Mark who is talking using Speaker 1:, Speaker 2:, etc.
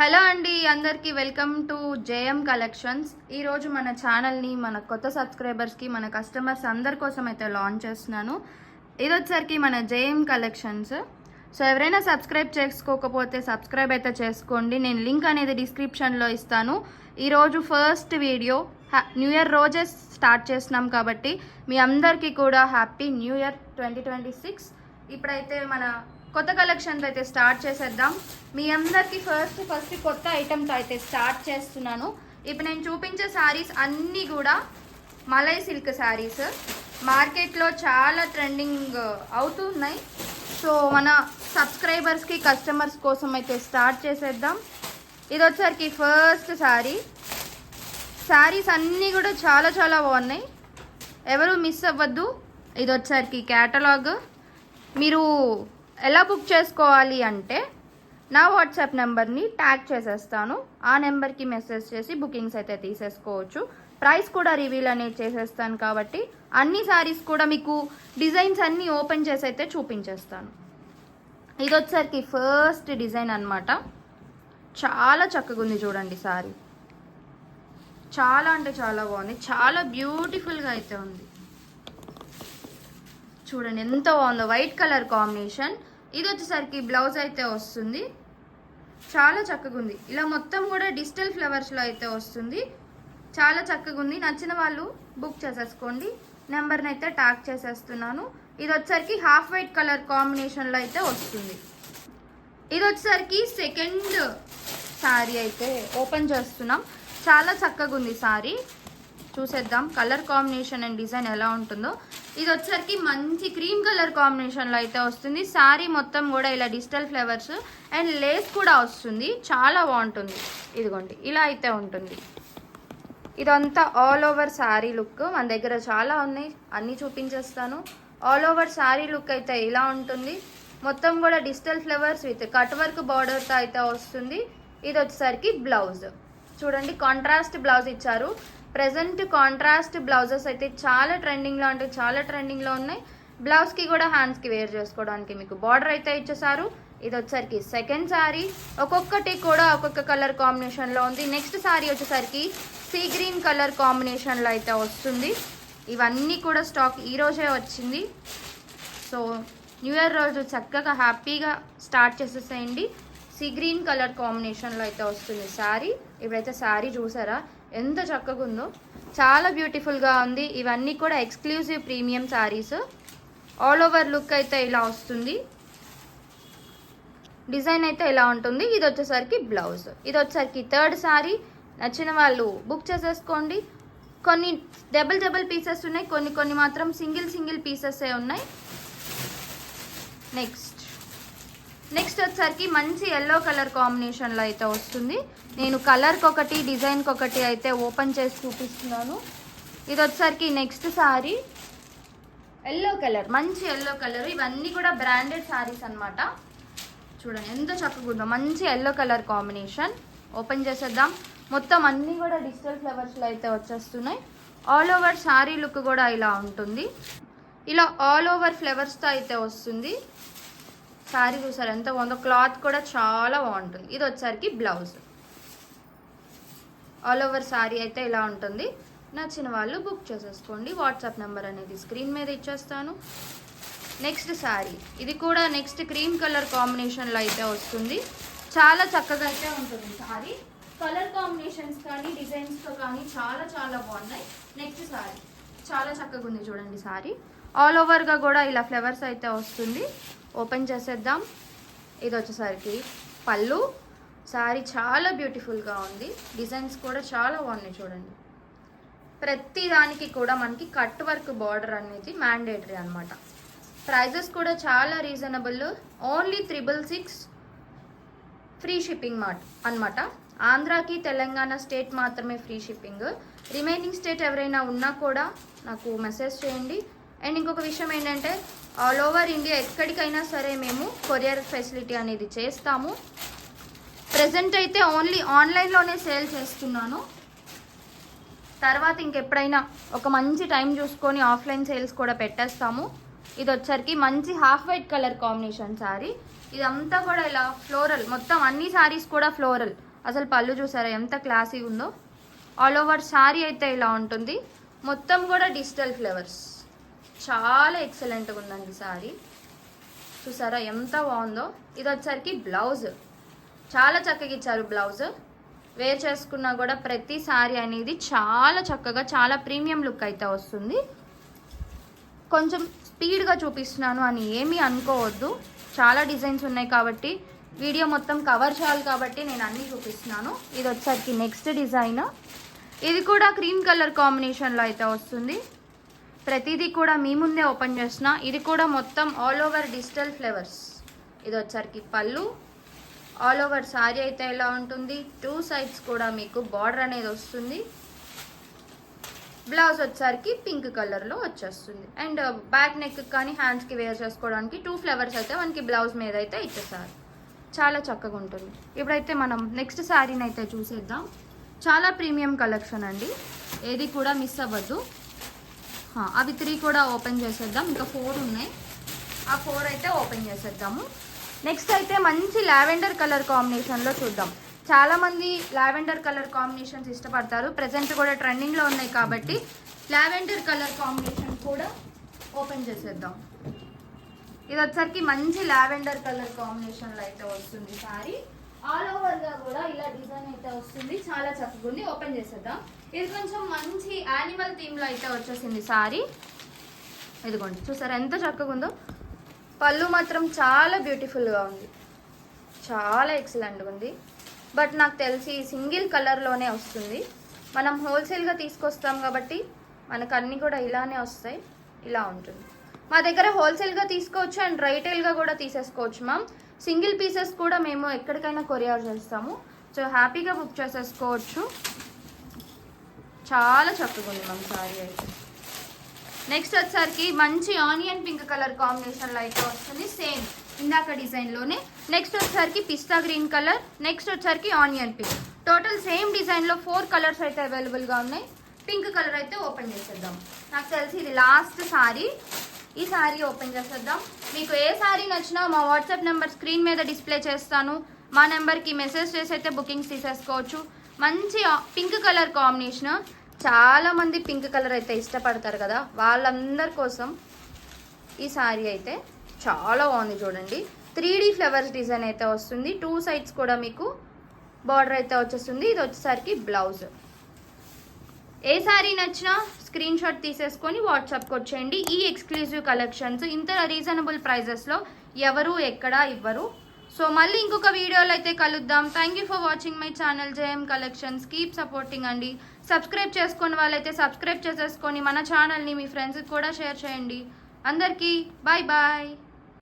Speaker 1: Hello అండి, అందరికీ welcome to JM collections. ఈరోజు మన ఛానల్ని మన కొత్త సబ్స్క్రైబర్స్కి, మన కస్టమర్స్ అందరి కోసం అయితే లాంచ్ చేస్తున్నాను. ఇది వచ్చేసరికి మన జేఎం కలెక్షన్స్. సో ఎవరైనా సబ్స్క్రైబ్ చేసుకోకపోతే సబ్స్క్రైబ్ అయితే చేసుకోండి. నేను లింక్ అనేది డిస్క్రిప్షన్లో ఇస్తాను. ఈరోజు ఫస్ట్ వీడియో న్యూ ఇయర్ రోజే స్టార్ట్ చేస్తున్నాం కాబట్టి మీ అందరికీ కూడా హ్యాపీ న్యూ ఇయర్ 2026. ఇప్పుడైతే మన కొత్త కలెక్షన్స్ అయితే స్టార్ట్ చేసేద్దాం. మీ అందరికీ ఫస్ట్ కొత్త ఐటమ్తో అయితే స్టార్ట్ చేస్తున్నాను. ఇప్పుడు నేను చూపించే శారీస్ అన్నీ కూడా మలై సిల్క్ శారీస్. మార్కెట్లో చాలా ట్రెండింగ్ అవుతున్నాయి. సో మన సబ్స్క్రైబర్స్కి, కస్టమర్స్ కోసం అయితే స్టార్ట్ చేసేద్దాం. ఇది వచ్చేసరికి ఫస్ట్ శారీస్ అన్నీ కూడా చాలా చాలా బాగున్నాయి, ఎవరు మిస్ అవ్వద్దు. ఇది వచ్చేసరికి క్యాటలాగ్. మీరు ఎలా బుక్ చేసుకోవాలి అంటే నా వాట్సాప్ నెంబర్ని ట్యాగ్ చేసేస్తాను. ఆ నెంబర్కి మెసేజ్ చేసి బుకింగ్స్ అయితే తీసేసుకోవచ్చు. ప్రైస్ కూడా రివీల్ అనేది చేసేస్తాను కాబట్టి అన్ని శారీస్ కూడా మీకు డిజైన్స్ అన్నీ ఓపెన్ చేసి అయితే చూపించేస్తాను. ఇది వచ్చేసరికి ఫస్ట్ డిజైన్ అనమాట. చాలా చక్కగా ఉంది చూడండి శారీ. చాలా అంటే చాలా బాగుంది, చాలా బ్యూటిఫుల్గా అయితే ఉంది. చూడండి ఎంత బాగుందో, వైట్ కలర్ కాంబినేషన్. ఇది వచ్చేసరికి బ్లౌజ్ అయితే వస్తుంది. చాలా చక్కగా ఉంది. ఇలా మొత్తం కూడా డిజిటల్ ఫ్లవర్స్లో అయితే వస్తుంది. చాలా చక్కగా ఉంది. నచ్చిన వాళ్ళు బుక్ చేసేసుకోండి. నెంబర్ని అయితే ట్యాగ్ చేసేస్తున్నాను. ఇది వచ్చేసరికి హాఫ్ వైట్ కలర్ కాంబినేషన్లో అయితే వస్తుంది. ఇది వచ్చేసరికి సెకండ్ శారీ అయితే ఓపెన్ చేస్తున్నాం. చాలా చక్కగా ఉంది శారీ. చూసేద్దాం కలర్ కాంబినేషన్ అండ్ డిజైన్ ఎలా ఉంటుందో. ఇది వచ్చేసరికి మంచి క్రీమ్ కలర్ కాంబినేషన్లో అయితే వస్తుంది. శారీ మొత్తం కూడా ఇలా డిజిటల్ ఫ్లవర్స్ అండ్ లేస్ కూడా వస్తుంది. చాలా బాగుంటుంది. ఇదిగోండి ఇలా అయితే ఉంటుంది. ఇదంతా ఆల్ ఓవర్ శారీ లుక్. మన దగ్గర చాలా ఉన్నాయి, అన్నీ చూపించేస్తాను. ఆల్ ఓవర్ శారీ లుక్ అయితే ఇలా ఉంటుంది. మొత్తం కూడా digital flowers with cut work బార్డర్తో అయితే వస్తుంది. ఇది వచ్చేసరికి బ్లౌజ్. చూడండి కాంట్రాస్ట్ బ్లౌజ్ ఇచ్చారు. ప్రెజెంట్ కాంట్రాస్ట్ బ్లౌజెస్ అయితే చాలా ట్రెండింగ్లో, అంటే చాలా ట్రెండింగ్లో ఉన్నాయి. బ్లౌజ్కి కూడా హ్యాండ్స్కి వేర్ చేసుకోవడానికి మీకు బార్డర్ అయితే ఇచ్చేసారు. ఇది వచ్చేసరికి సెకండ్ శారీ. ఒక్కొక్కటి కూడా ఒక్కొక్క కలర్ కాంబినేషన్లో ఉంది. నెక్స్ట్ శారీ వచ్చేసరికి సీ గ్రీన్ కలర్ కాంబినేషన్లో అయితే వస్తుంది. ఇవన్నీ కూడా స్టాక్ ఈరోజే వచ్చింది. సో న్యూ ఇయర్ రోజు చక్కగా హ్యాపీగా స్టార్ట్ చేసేసేయండి. సీ గ్రీన్ కలర్ కాంబినేషన్లో అయితే వస్తుంది శారీ. ఇప్పుడైతే శారీ చూసారా ఎంత చక్కగా ఉందో, చాలా బ్యూటిఫుల్గా ఉంది. ఇవన్నీ కూడా exclusive premium saris. All over look అయితే ఇలా వస్తుంది. డిజైన్ అయితే ఇలా ఉంటుంది. ఇది వచ్చేసరికి బ్లౌజ్. ఇది వచ్చేసరికి థర్డ్ శారీ. నచ్చిన వాళ్ళు బుక్ చేసేసుకోండి. కొన్ని డబుల్ పీసెస్ ఉన్నాయి, కొన్ని మాత్రం సింగిల్ పీసెస్ ఉన్నాయి. నెక్స్ట్ వచ్చేసరికి మంచి ఎల్లో కలర్ కాంబినేషన్లో అయితే వస్తుంది. నేను కలర్కి ఒకటి, డిజైన్కి ఒకటి అయితే ఓపెన్ చేసి చూపిస్తున్నాను. ఇది వచ్చేసరికి నెక్స్ట్ శారీ ఎల్లో కలర్, మంచి ఎల్లో కలర్. ఇవన్నీ కూడా బ్రాండెడ్ శారీస్ అనమాట. చూడండి ఎంత చక్కగా ఉందో, మంచి ఎల్లో కలర్ కాంబినేషన్. ఓపెన్ చేసేద్దాం. మొత్తం అన్నీ కూడా డిజిటల్ ఫ్లవర్స్లో అయితే వచ్చేస్తున్నాయి. ఆల్ ఓవర్ శారీ లుక్ కూడా ఇలా ఉంటుంది. ఇలా ఆల్ ఓవర్ ఫ్లవర్స్తో అయితే వస్తుంది. శారీ చూసారు ఎంత బాగుందో, క్లాత్ కూడా చాలా బాగుంటుంది. ఇది వచ్చేసరికి బ్లౌజ్. ఆల్ ఓవర్ శారీ అయితే ఇలా ఉంటుంది. నచ్చిన వాళ్ళు బుక్ చేసేసుకోండి. వాట్సాప్ నెంబర్ అనేది స్క్రీన్ మీద ఇచ్చేస్తాను. నెక్స్ట్ శారీ. ఇది కూడా నెక్స్ట్ క్రీమ్ కలర్ కాంబినేషన్లో అయితే వస్తుంది. చాలా చక్కగా అయితే ఉంటుంది శారీ. కలర్ కాంబినేషన్స్ కానీ డిజైన్స్తో కానీ చాలా చాలా బాగున్నాయి. నెక్స్ట్ శారీ చాలా చక్కగా ఉంది చూడండి శారీ. ఆల్ ఓవర్గా కూడా ఇలా ఫ్లవర్స్ అయితే వస్తుంది. ఓపెన్ చేసేద్దాం. ఇది వచ్చేసరికి పళ్ళు. శారీ చాలా బ్యూటిఫుల్గా ఉంది. డిజైన్స్ కూడా చాలా బాగున్నాయి చూడండి. ప్రతి దానికి కూడా మనకి కట్ వర్క్ బార్డర్ అనేది మ్యాండేటరీ అనమాట. ప్రైజెస్ కూడా చాలా రీజనబుల్. ఓన్లీ 666 ఫ్రీ షిప్పింగ్ అనమాట. ఆంధ్రాకి తెలంగాణ స్టేట్ మాత్రమే ఫ్రీ షిప్పింగ్. రిమైనింగ్ స్టేట్ ఎవరైనా ఉన్నా కూడా నాకు మెసేజ్ చేయండి. అండ్ ఇంకొక విషయం ఏంటంటే ఆల్ ఓవర్ ఇండియా ఎక్కడికైనా సరే మేము కొరియర్ ఫెసిలిటీ అనేది చేస్తాము. ప్రెజెంట్ అయితే ఓన్లీ ఆన్లైన్లోనే సేల్ చేస్తున్నాను. తర్వాత ఇంకెప్పుడైనా ఒక మంచి టైం చూసుకొని ఆఫ్లైన్ సేల్స్ కూడా పెట్టేస్తాము. ఇది వచ్చరికి మంచి half white colour combination sari. ఇదంతా కూడా ఇలా ఫ్లోరల్, మొత్తం అన్ని శారీస్ కూడా ఫ్లోరల్. అసలు పళ్ళు చూసారా ఎంత క్లాసీ ఉందో. ఆల్ ఓవర్ శారీ అయితే ఇలా ఉంటుంది. మొత్తం కూడా డిజిటల్ ఫ్లవర్స్, చాలా ఎక్సలెంట్గా ఉందండి శారీ. చూసారా ఎంత బాగుందో. ఇది వచ్చేసరికి బ్లౌజ్, చాలా చక్కగా ఇచ్చారు బ్లౌజ్. వేర్ చేసుకున్నా కూడా ప్రతి శారీ అనేది చాలా చక్కగా, చాలా ప్రీమియం లుక్ అయితే వస్తుంది. కొంచెం స్పీడ్గా చూపిస్తున్నాను అని ఏమీ అనుకోవద్దు, చాలా డిజైన్స్ ఉన్నాయి కాబట్టి వీడియో మొత్తం కవర్ చేయాలి కాబట్టి నేను అన్నీ చూపిస్తున్నాను. ఇది వచ్చేసరికి నెక్స్ట్ డిజైన్. ఇది కూడా క్రీమ్ కలర్ కాంబినేషన్లో అయితే వస్తుంది. ప్రతిదీ కూడా మీ ముందే ఓపెన్ చేసిన. ఇది కూడా మొత్తం ఆల్ ఓవర్ డిజిటల్ ఫ్లవర్స్. ఇది వచ్చేసరికి పళ్ళు. ఆల్ ఓవర్ శారీ అయితే ఇలా ఉంటుంది. 2 సైడ్స్ కూడా మీకు బార్డర్ అనేది వస్తుంది. బ్లౌజ్ వచ్చేసరికి పింక్ కలర్లో వచ్చేస్తుంది. అండ్ బ్యాక్ నెక్ కానీ హ్యాండ్స్కి వేర్ చేసుకోవడానికి 2 ఫ్లవర్స్ అయితే మనకి బ్లౌజ్ మీద అయితే ఇచ్చేసారు. చాలా చక్కగా ఉంటుంది. ఇప్పుడైతే మనం నెక్స్ట్ శారీని అయితే చూసేద్దాం. చాలా ప్రీమియం కలెక్షన్ అండి, ఏది కూడా మిస్ అవ్వద్దు. అవి 3 కూడా ఓపెన్ చేసేద్దాం. ఇంకా 4 ఉన్నాయి, ఆ 4 అయితే ఓపెన్ చేసేద్దాము. నెక్స్ట్ అయితే మంచి లావెండర్ కలర్ కాంబినేషన్లో చూద్దాం. చాలామంది లావెండర్ కలర్ కాంబినేషన్స్ ఇష్టపడతారు. ప్రజెంట్ కూడా ట్రెండింగ్లో ఉన్నాయి కాబట్టి లావెండర్ కలర్ కాంబినేషన్ కూడా ఓపెన్ చేసేద్దాం. ఇది వచ్చరికి మంచి లావెండర్ కలర్ కాంబినేషన్లో అయితే వస్తుంది శారీ. ఆల్ ఓవర్గా కూడా ఇలా డిజైన్ అయితే వస్తుంది. చాలా చక్కగా ఉంది. ఓపెన్ చేసేద్దాం. ఇది కొంచెం మంచి యానిమల్ థీమ్లో అయితే వచ్చేసింది శారీ. ఇదిగోండి చూసారా ఎంత చక్కగా ఉందో. పళ్ళు మాత్రం చాలా బ్యూటిఫుల్గా ఉంది, చాలా ఎక్సలెంట్గా ఉంది. బట్ నాకు తెలిసి సింగిల్ కలర్లోనే వస్తుంది. మనం హోల్సేల్గా తీసుకొస్తాం కాబట్టి మనకు అన్నీ కూడా ఇలానే వస్తాయి. ఇలా ఉంటుంది. మా దగ్గర హోల్సేల్గా తీసుకోవచ్చు అండ్ రైటైల్గా కూడా తీసేసుకోవచ్చు మ్యామ్. సింగిల్ పీసెస్ కూడా మేము ఎక్కడికైనా కొరియర్ చేస్తాము. సో హ్యాపీగా బుక్ చేసేసుకోవచ్చు. చాలా చక్కగా ఉంది మ్యామ్ శారీ అయితే. నెక్స్ట్ వచ్చేసరికి మంచి ఆనియన్ పింక్ కలర్ కాంబినేషన్లో అయితే వస్తుంది. సేమ్ ఇందాక డిజైన్లోనే. నెక్స్ట్ వచ్చేసరికి పిస్తా గ్రీన్ కలర్. నెక్స్ట్ వచ్చేసరికి ఆనియన్ పింక్. టోటల్ సేమ్ డిజైన్లో 4 కలర్స్ అయితే అవైలబుల్గా ఉన్నాయి. పింక్ కలర్ అయితే ఓపెన్ చేసేద్దాం. నాకు తెలిసి ఇది లాస్ట్ శారీ. ఈ శారీ ఓపెన్ చేసేద్దాం. మీకు ఏ శారీ నచ్చినా మా వాట్సాప్ నెంబర్ స్క్రీన్ మీద డిస్ప్లే చేస్తాను. మా నెంబర్కి మెసేజ్ చేసి అయితే బుకింగ్స్ తీసేసుకోవచ్చు. మంచి పింక్ కలర్ కాంబినేషన్. చాలామంది పింక్ కలర్ అయితే ఇష్టపడతారు కదా, వాళ్ళందరి కోసం ఈ శారీ అయితే చాలా బాగుంది. చూడండి 3D ఫ్లవర్స్ డిజైన్ అయితే వస్తుంది. 2 సైడ్స్ కూడా మీకు బార్డర్ అయితే వచ్చేస్తుంది. ఇది వచ్చేసరికి బ్లౌజ్. ఏ శారీ నచ్చినా స్క్రీన్ షాట్ తీసేసుకొని వాట్సాప్కి వచ్చేయండి. ఈ ఎక్స్క్లూజివ్ కలెక్షన్స్ ఇంత రీజనబుల్ ప్రైజెస్లో ఎవరు ఎక్కడా ఇవ్వరు. సో మళ్ళీ ఇంకొక వీడియోలో అయితే కలుద్దాం. Thank you for watching my channel JM collections. Keep supporting అండి. సబ్స్క్రైబ్ చేసుకుని వాళ్ళైతే సబ్స్క్రైబ్ చేసేసుకొని మన ఛానల్ని మీ ఫ్రెండ్స్కి కూడా షేర్ చేయండి. అందరికీ బాయ్ బాయ్.